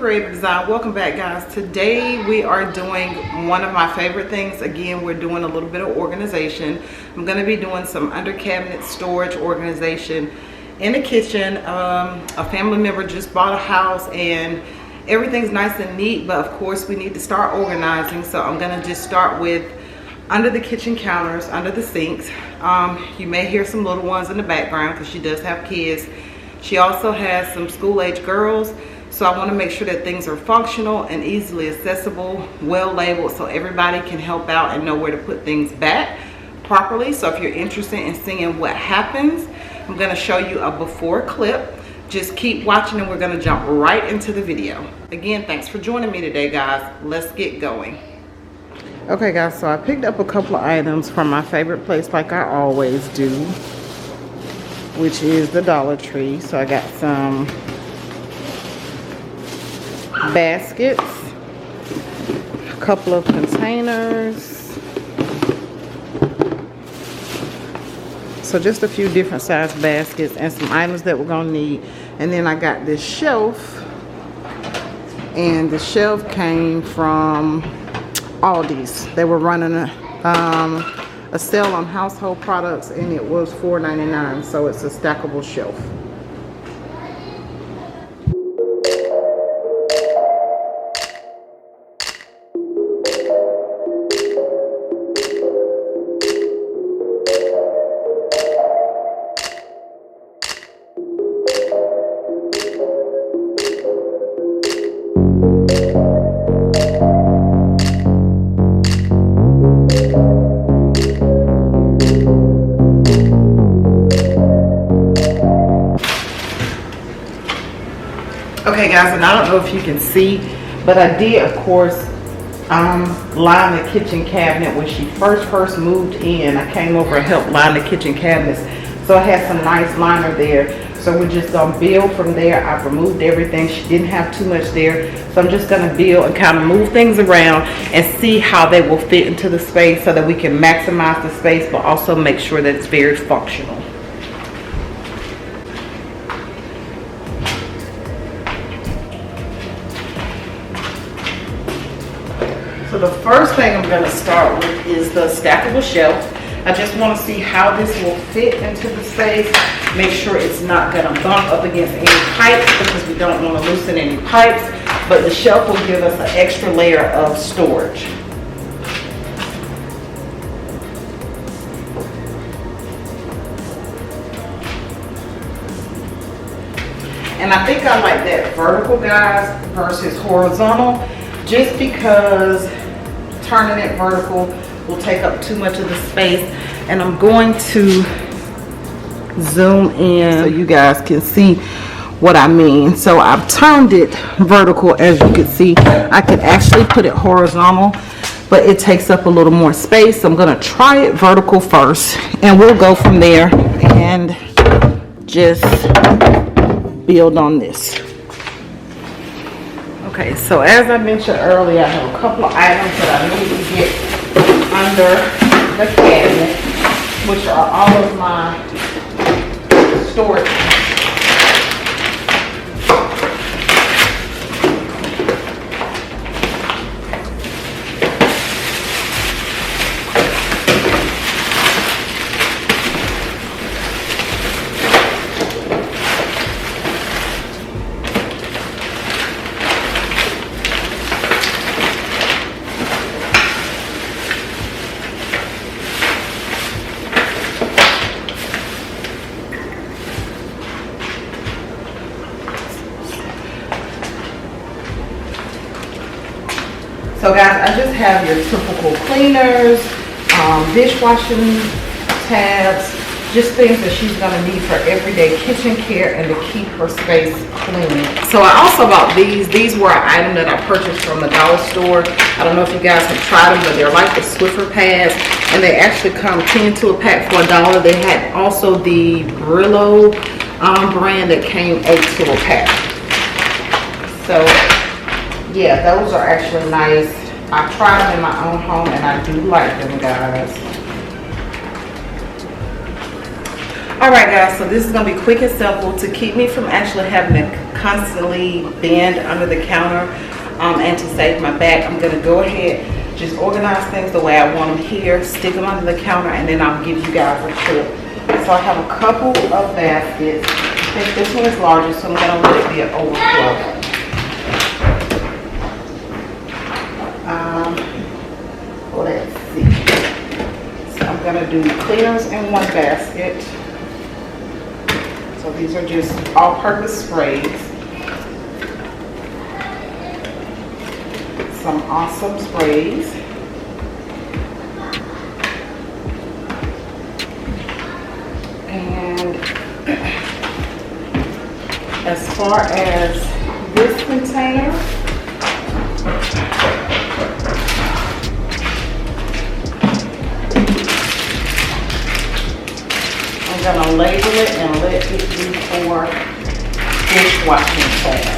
Creative Design. Welcome back, guys. Today we are doing one of my favorite things. Again, we're doing a little bit of organization. I'm going to be doing some under cabinet storage organization in the kitchen. A family member just bought a house and everything's nice and neat, but of course we need to start organizing. So I'm going to just start with under the kitchen counters, under the sinks. You may hear some little ones in the background because she does have kids. She also has some school-age girls. So I want to make sure that things are functional and easily accessible, well labeled, so everybody can help out and know where to put things back properly. So if you're interested in seeing what happens, I'm going to show you a before clip. Just keep watching and we're going to jump right into the video. Again, thanks for joining me today, guys. Let's get going. Okay, guys, so I picked up a couple of items from my favorite place like I always do, which is the Dollar Tree. So I got some baskets, a couple of containers, so just a few different size baskets and some items that we're gonna need. And then I got this shelf, and the shelf came from Aldi's. They were running a sale on household products and it was $4.99, so it's a stackable shelf. Okay, guys, and I don't know if you can see, but I did, of course, line the kitchen cabinet when she first moved in. I came over and helped line the kitchen cabinets, so I had some nice liner there. So we're just gonna build from there. I've removed everything. She didn't have too much there, so I'm just gonna build and kind of move things around and see how they will fit into the space so that we can maximize the space, but also make sure that it's very functional. So the first thing I'm going to start with is the stackable shelf. I just want to see how this will fit into the space. Make sure it's not going to bump up against any pipes because we don't want to loosen any pipes. But the shelf will give us an extra layer of storage. And I think I like that vertical, guys, versus horizontal, just because turning it vertical will take up too much of the space. And I'm going to zoom in so you guys can see what I mean. So I've turned it vertical. As you can see, I could actually put it horizontal, but it takes up a little more space. So I'm going to try it vertical first, and we'll go from there and just build on this. Okay, so as I mentioned earlier, I have a couple of items that I need to get under the cabinet, which are all of my storage. So guys, I just have your typical cleaners, dishwashing tabs, just things that she's gonna need for everyday kitchen care and to keep her space clean. So I also bought these. These were an item that I purchased from the dollar store. I don't know if you guys have tried them, but they're like the Swiffer pads, and they actually come 10 to a pack for $1. They had also the Brillo brand that came 8 to a pack. So yeah, those are actually nice. I've tried them in my own home and I do like them, guys. All right, guys, so this is gonna be quick and simple to keep me from actually having to constantly bend under the counter and to save my back. I'm gonna go ahead, just organize things the way I want them here, stick them under the counter, and then I'll give you guys a trip. So I have a couple of baskets. I think this one is larger, so I'm gonna let it be an overflow. Let's see. So I'm gonna do cleaners in one basket. So these are just all-purpose sprays. Some awesome sprays. And as far as this container, I'm gonna label it and let it be for dishwashing pads.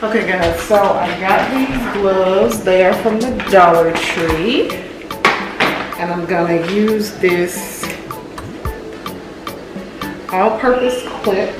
Okay guys, so I got these gloves. They are from the Dollar Tree. And I'm gonna use this all-purpose clip,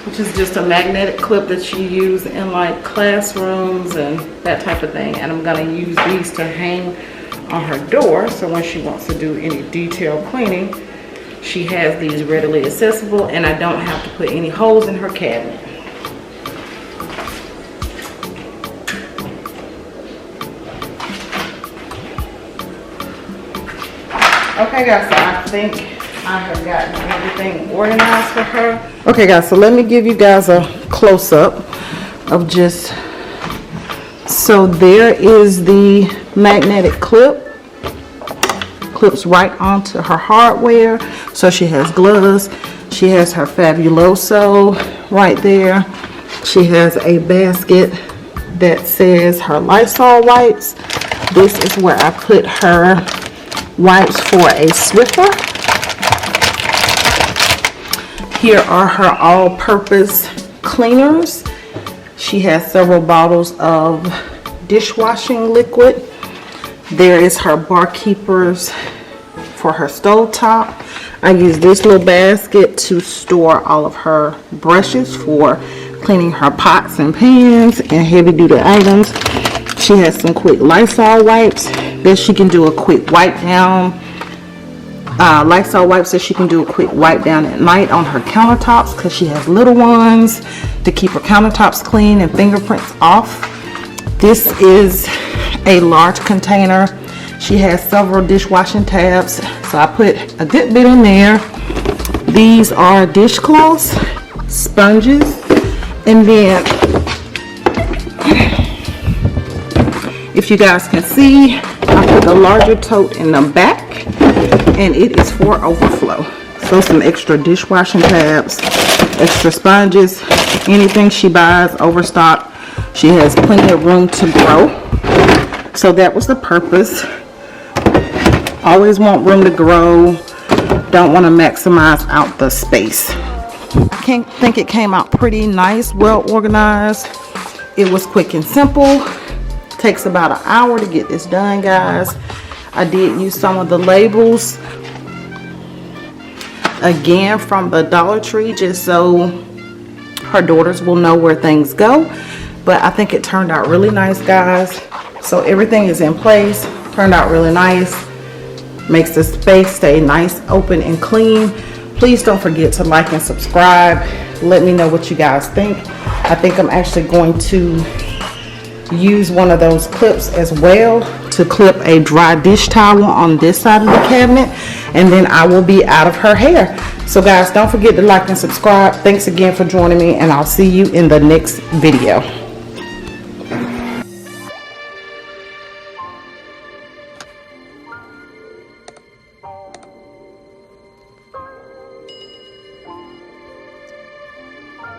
which is just a magnetic clip that you use in like classrooms and that type of thing. And I'm gonna use these to hang on her door, so when she wants to do any detailed cleaning, she has these readily accessible and I don't have to put any holes in her cabinet. Okay guys, so I think I have gotten everything organized for her. Okay guys, so let me give you guys a close-up of just, so there is the magnetic clip, clips right onto her hardware. So she has gloves, she has her Fabuloso right there, she has a basket that says her Lysol wipes. This is where I put her wipes for a Swiffer. Here are her all-purpose cleaners. She has several bottles of dishwashing liquid. There is her barkeepers for her stove top. I use this little basket to store all of her brushes for cleaning her pots and pans and heavy duty items. She has some quick Lysol wipes that she can do a quick wipe down. Lysol wipes that she can do a quick wipe down at night on her countertops because she has little ones to keep her countertops clean and fingerprints off. This is a large container. She has several dishwashing tabs, so I put a good bit in there. These are dishcloths, sponges, and then if you guys can see, I put the larger tote in the back and it is for overflow. So some extra dishwashing tabs, extra sponges, anything she buys overstock. She has plenty of room to grow. So that was the purpose. Always want room to grow. Don't want to maximize out the space. I think it came out pretty nice, well organized. It was quick and simple. Takes about an hour to get this done, guys. I did use some of the labels again from the Dollar Tree just so her daughters will know where things go. But I think it turned out really nice, guys. So everything is in place, turned out really nice, makes the space stay nice, open and clean. Please don't forget to like and subscribe. Let me know what you guys think. I think I'm actually going to use one of those clips as well to clip a dry dish towel on this side of the cabinet, and then I will be out of her hair. So guys, don't forget to like and subscribe. Thanks again for joining me, and I'll see you in the next video.